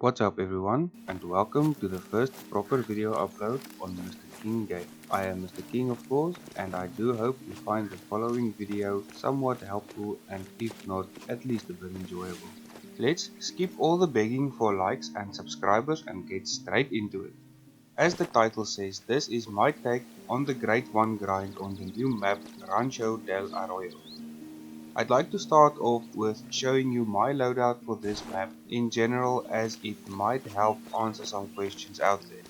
What's up everyone, and welcome to the first proper video upload on Mr. King Game. I am Mr. King of course, and I do hope you find the following video somewhat helpful and if not, at least a bit enjoyable. Let's skip all the begging for likes and subscribers and get straight into it. As the title says, this is my take on the Grade 1 grind on the new map Rancho Del Arroyo. I'd like to start off with showing you my loadout for this map in general, as it might help answer some questions out there.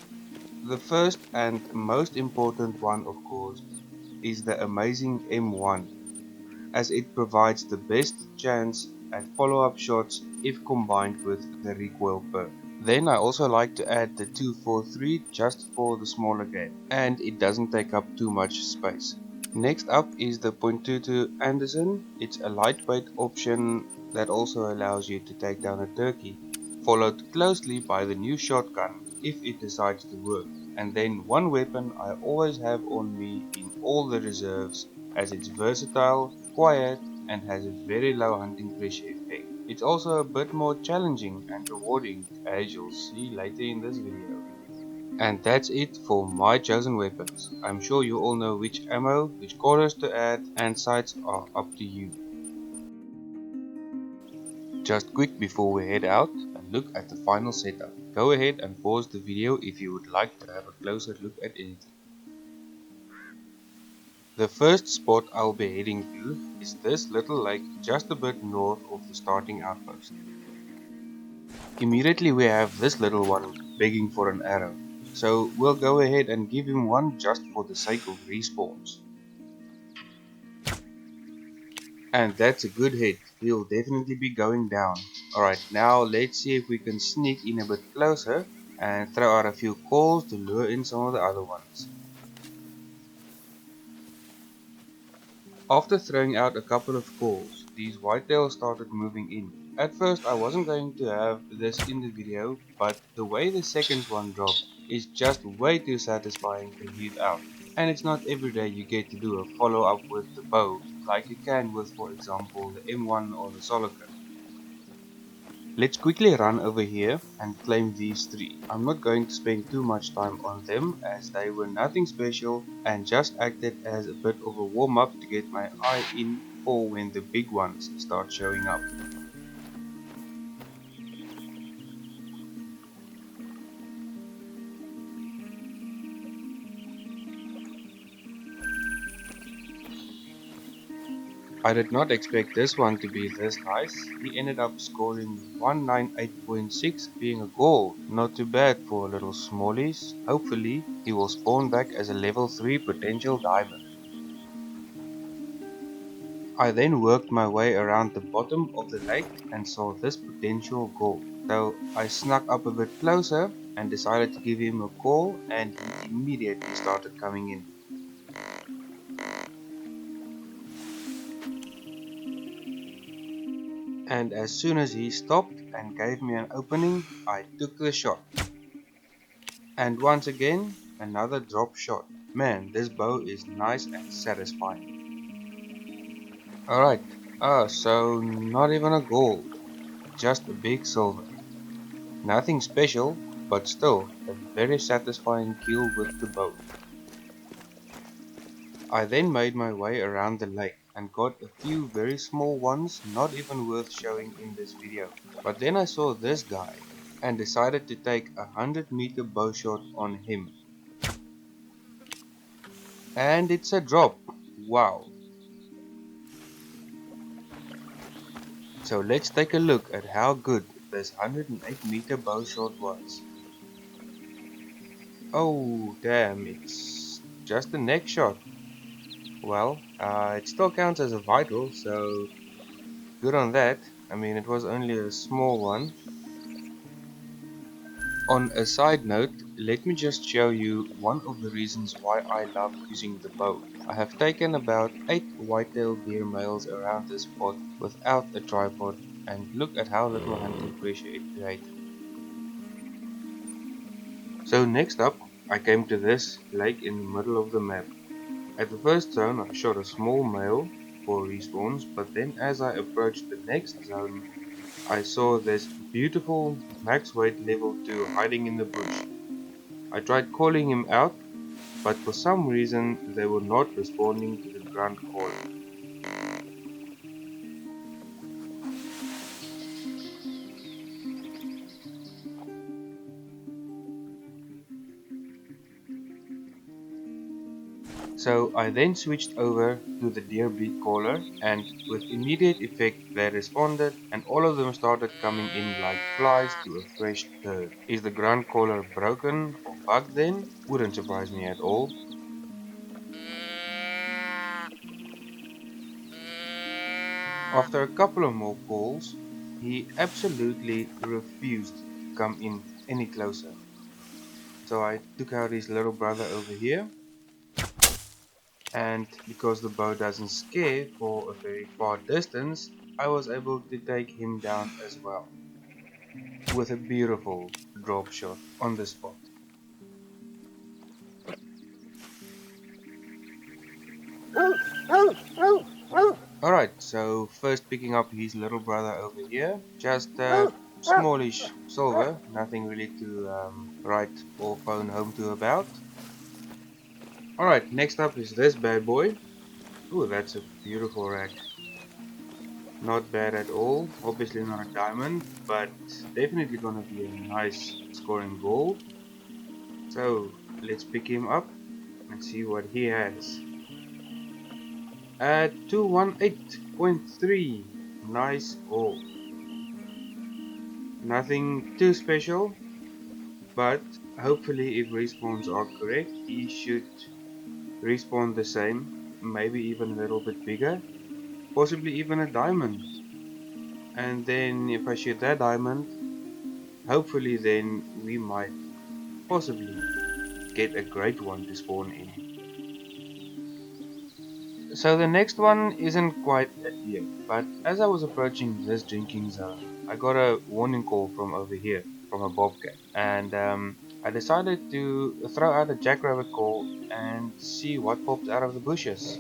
The first and most important one, of course, is the amazing M1, as it provides the best chance at follow-up shots if combined with the recoil perk. Then I also like to add the 243 just for the smaller game, and it doesn't take up too much space. Next up is the .22 Anderson. It's a lightweight option that also allows you to take down a turkey, followed closely by the new shotgun if it decides to work. And then one weapon I always have on me in all the reserves, as it's versatile, quiet, and has a very low hunting pressure effect. It's also a bit more challenging and rewarding, as you'll see later in this video. And that's it for my chosen weapons. I'm sure you all know which ammo, which colors to add, and sights are up to you. Just quick before we head out and look at the final setup. Go ahead and pause the video if you would like to have a closer look at anything. The first spot I'll be heading to is this little lake just a bit north of the starting outpost. Immediately we have this little one begging for an arrow. So we'll go ahead and give him one just for the sake of respawns. And that's a good hit, he'll definitely be going down. Alright, now let's see if we can sneak in a bit closer and throw out a few calls to lure in some of the other ones. After throwing out a couple of calls, these whitetails started moving in. At first I wasn't going to have this in the video, but the way the second one dropped is just way too satisfying to leave out. And it's not every day you get to do a follow up with the bow, like you can with, for example, the M1 or the Solica. Let's quickly run over here and claim these three. I'm not going to spend too much time on them, as they were nothing special and just acted as a bit of a warm up to get my eye in for when the big ones start showing up. I did not expect this one to be this nice. He ended up scoring 198.6, being a gold. Not too bad for a little smallies. Hopefully he will spawn back as a level 3 potential diamond. I then worked my way around the bottom of the lake and saw this potential gold. So I snuck up a bit closer and decided to give him a call, and he immediately started coming in. And as soon as he stopped and gave me an opening, I took the shot. And once again, another drop shot. Man, this bow is nice and satisfying. Alright, so not even a gold, just a big silver. Nothing special, but still a very satisfying kill with the bow. I then made my way around the lake and got a few very small ones, not even worth showing in this video. But then I saw this guy and decided to take a 100-meter bow shot on him. And it's a drop. Wow. So let's take a look at how good this 108-meter bow shot was. Oh damn, it's just a neck shot. Well, it still counts as a vital, so good on that. I mean, it was only a small one. On a side note, let me just show you one of the reasons why I love using the bow. I have taken about 8 whitetail deer males around this spot without a tripod, and look at how little hunting pressure it created. So next up, I came to this lake in the middle of the map. At the first zone I shot a small male for respawns, but then as I approached the next zone I saw this beautiful max weight level 2 hiding in the bush. I tried calling him out, but for some reason they were not responding to the grunt caller. So I then switched over to the deer beat caller, and with immediate effect they responded, and all of them started coming in like flies to a fresh turd. Is the grunt caller broken or bugged then? Wouldn't surprise me at all. After a couple of more calls, he absolutely refused to come in any closer. So I took out his little brother over here, and because the bow doesn't scare for a very far distance, I was able to take him down as well, with a beautiful drop shot on the spot. Alright, so first picking up his little brother over here, just a smallish silver, nothing really to write or phone home to about. Alright, next up is this bad boy. Ooh, that's a beautiful rack. Not bad at all. Obviously not a diamond, but definitely gonna be a nice scoring gold. So let's pick him up and see what he has. At 218.3. Nice gold. Nothing too special, but hopefully if respawns are correct, he should respawn the same, maybe even a little bit bigger, possibly even a diamond. And then if I shoot that diamond, hopefully then we might possibly get a great one to spawn in. So the next one isn't quite a deer, but as I was approaching this drinking zone, I got a warning call from over here, from a bobcat, and I decided to throw out a jackrabbit call and see what popped out of the bushes.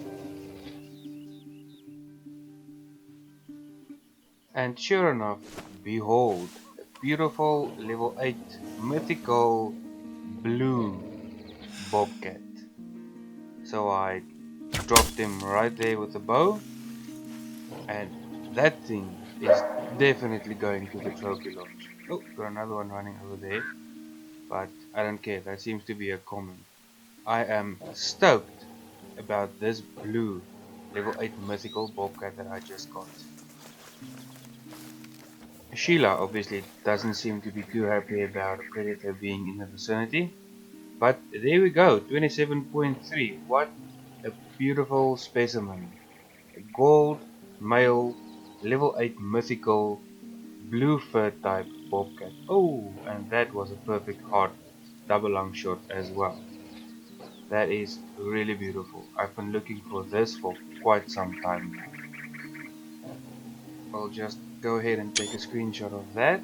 And sure enough, behold, a beautiful level 8 mythical blue bobcat. So I dropped him right there with the bow, and that thing is definitely going to the trophy lodge. Oh, got another one running over there, but I don't care, that seems to be a common. I am stoked about this blue level 8 mythical bobcat that I just got. Sheila obviously doesn't seem to be too happy about a predator being in the vicinity, but there we go, 27.3. What a beautiful specimen. A gold, male, level 8 mythical, blue fur type bobcat. Oh, and that was a perfect hard double lung shot as well. That is really beautiful. I've been looking for this for quite some time now. I'll just go ahead and take a screenshot of that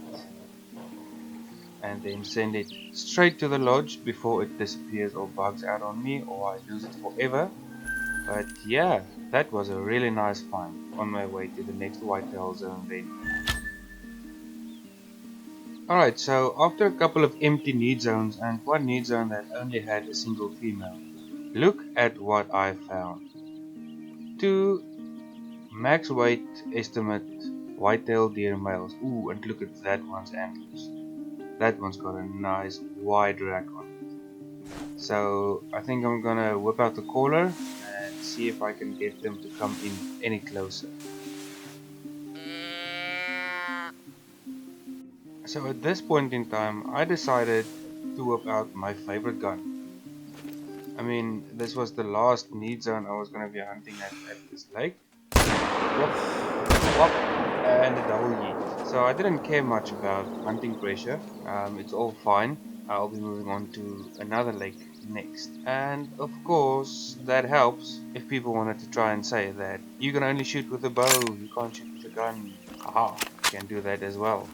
and then send it straight to the lodge before it disappears or bugs out on me or I lose it forever. But yeah, that was a really nice find on my way to the next whitetail zone then. Alright, so after a couple of empty need zones and one need zone that only had a single female, look at what I found. Two max weight estimate whitetail deer males. Ooh, and look at that one's antlers. That one's got a nice wide rack on it. So I think I'm gonna whip out the caller and see if I can get them to come in any closer. So at this point in time, I decided to whip out my favorite gun. I mean, this was the last need zone I was going to be hunting at this lake. Whoop, whoop, and a double yeet. So I didn't care much about hunting pressure. It's all fine. I'll be moving on to another lake next. And of course, that helps if people wanted to try and say that you can only shoot with a bow, you can't shoot with a gun. Haha, you can do that as well.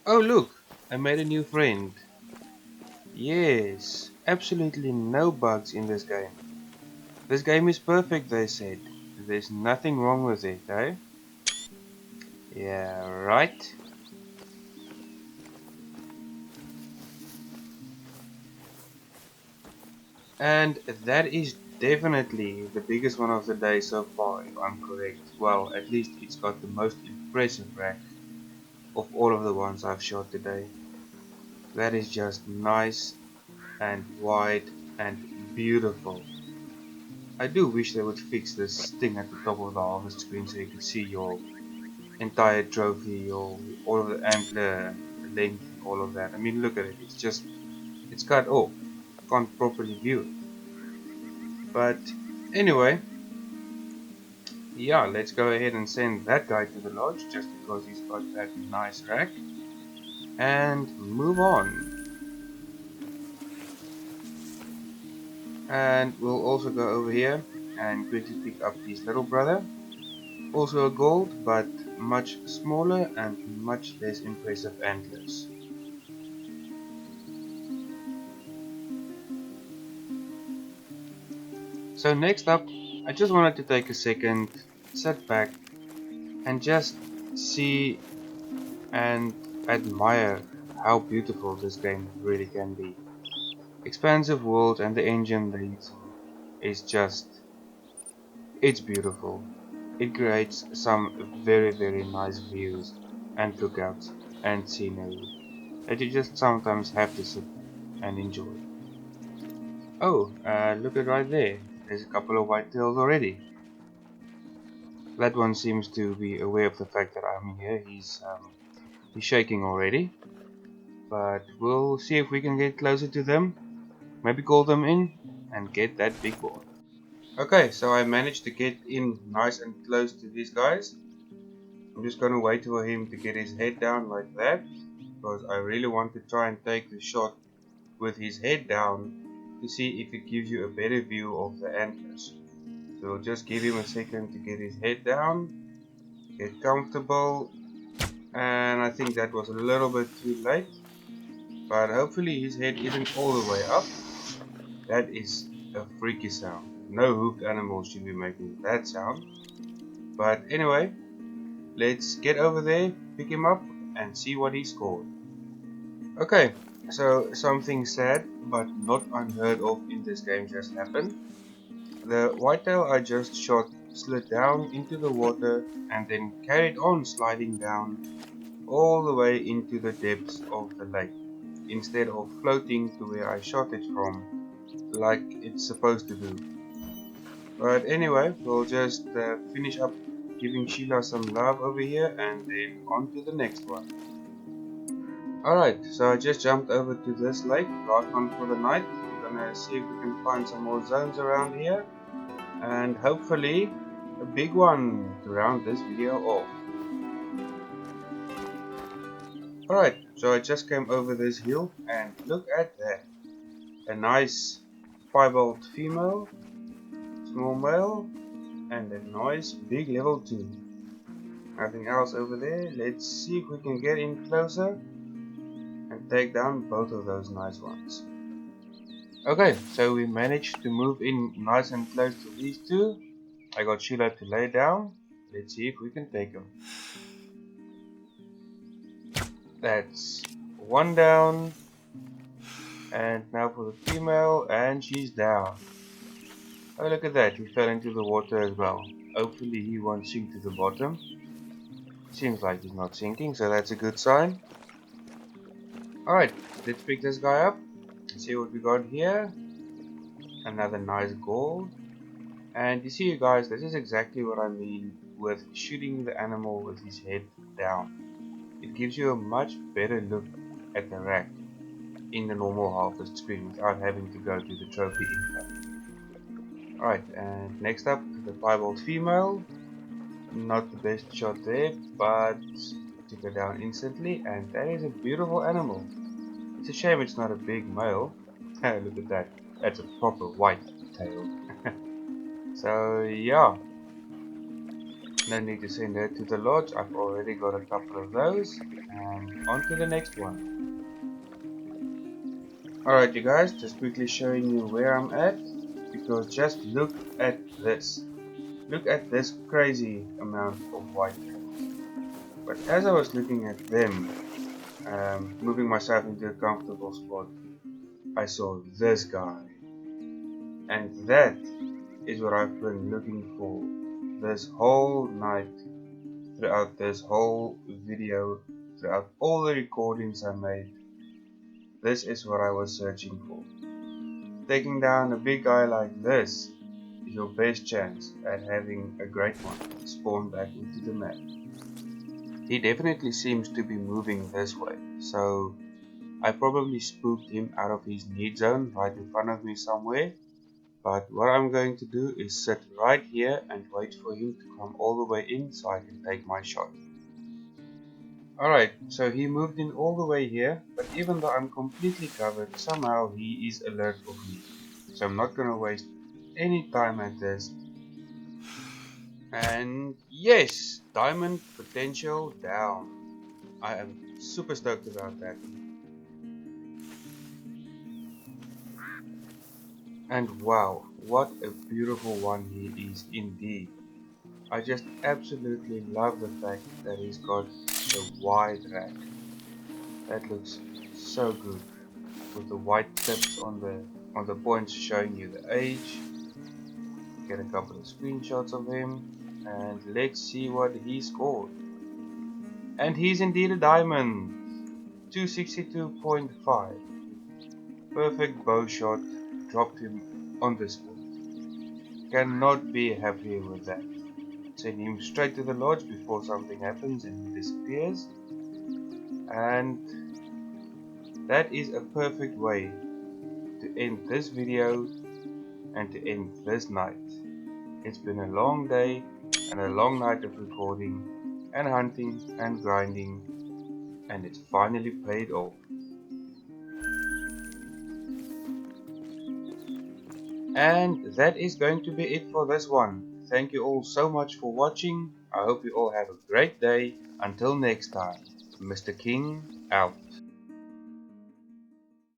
Oh look, I made a new friend. Yes, absolutely no bugs in this game. This game is perfect, they said. There's nothing wrong with it, eh? Yeah, right. And that is definitely the biggest one of the day so far, if I'm correct. Well, at least it's got the most impressive rack of all of the ones I've shot today. That is just nice and wide and beautiful. I do wish they would fix this thing at the top of the harvest screen so you could see your entire trophy or all of the antler length and all of that. I mean, look at it. It's cut off. Can't properly view it. But anyway, yeah, let's go ahead and send that guy to the lodge just because he's got that nice rack and move on. And we'll also go over here and quickly pick up his little brother. Also a gold, but much smaller and much less impressive antlers. So next up, I just wanted to take a second, sit back and just see and admire how beautiful this game really can be. Expansive world and the engine they're using is just, it's beautiful. It creates some very nice views and lookouts and scenery that you just sometimes have to sit back and enjoy. Oh, look at right there. There's a couple of whitetails already. That one seems to be aware of the fact that I'm here. He's shaking already. But we'll see if we can get closer to them. Maybe call them in and get that big boy. Okay, so I managed to get in nice and close to these guys. I'm just gonna wait for him to get his head down like that, because I really want to try and take the shot with his head down to see if it gives you a better view of the antlers. So we'll just give him a second to get his head down, get comfortable, and I think that was a little bit too late, but hopefully his head isn't all the way up. That is a freaky sound. No hoofed animal should be making that sound. But anyway, let's get over there, pick him up, and see what he scored. Okay, so something sad but not unheard of in this game just happened. The whitetail I just shot slid down into the water and then carried on sliding down all the way into the depths of the lake, instead of floating to where I shot it from like it's supposed to do. But anyway, we'll just finish up giving Sheila some love over here and then on to the next one. Alright, so I just jumped over to this lake, last one for the night. We're gonna see if we can find some more zones around here and hopefully a big one to round this video off. Alright, so I just came over this hill and look at that. A nice piebald female, small male, and a nice big level 2. Nothing else over there. Let's see if we can get in closer and take down both of those nice ones. Okay, so we managed to move in nice and close to these two. I got Sheila to lay down. Let's see if we can take them. That's one down. And now for the female, and she's down. Oh, look at that, he fell into the water as well. Hopefully he won't sink to the bottom. Seems like he's not sinking, so that's a good sign. Alright, let's pick this guy up and see what we got here. Another nice gold. And you see, you guys, this is exactly what I mean with shooting the animal with his head down. It gives you a much better look at the rack in the normal harvest screen without having to go to the trophy info. Alright, and next up, the piebald female. Not the best shot there, but took her down instantly, and that is a beautiful animal. It's a shame it's not a big male. Look at that, that's a proper white tail. So yeah, no need to send her to the lodge, I've already got a couple of those, and on to the next one. Alright you guys, just quickly showing you where I'm at, because just look at this. Look at this crazy amount of whitetails. But as I was looking at them, moving myself into a comfortable spot, I saw this guy. And that is what I've been looking for this whole night, throughout this whole video, throughout all the recordings I made. This is what I was searching for. Taking down a big guy like this is your best chance at having a great one spawn back into the map. He definitely seems to be moving this way, so I probably spooked him out of his need zone right in front of me somewhere. But what I'm going to do is sit right here and wait for him to come all the way in so I can take my shot. Alright, so he moved in all the way here, but even though I'm completely covered, somehow he is alert of me. So I'm not gonna waste any time at this. And yes, diamond potential down. I am super stoked about that. And wow, what a beautiful one he is indeed. I just absolutely love the fact that he's got the wide rack. That looks so good, with the white tips on the points showing you the age. Get a couple of screenshots of him, and let's see what he scored. And he's indeed a diamond, 262.5. Perfect bow shot, dropped him on the spot. Cannot be happier with that. Send him straight to the lodge before something happens and he disappears. And that is a perfect way to end this video and to end this night. It's been a long day and a long night of recording and hunting and grinding, and it's finally paid off. And that is going to be it for this one. Thank you all so much for watching. I hope you all have a great day. Until next time, Mr. King out.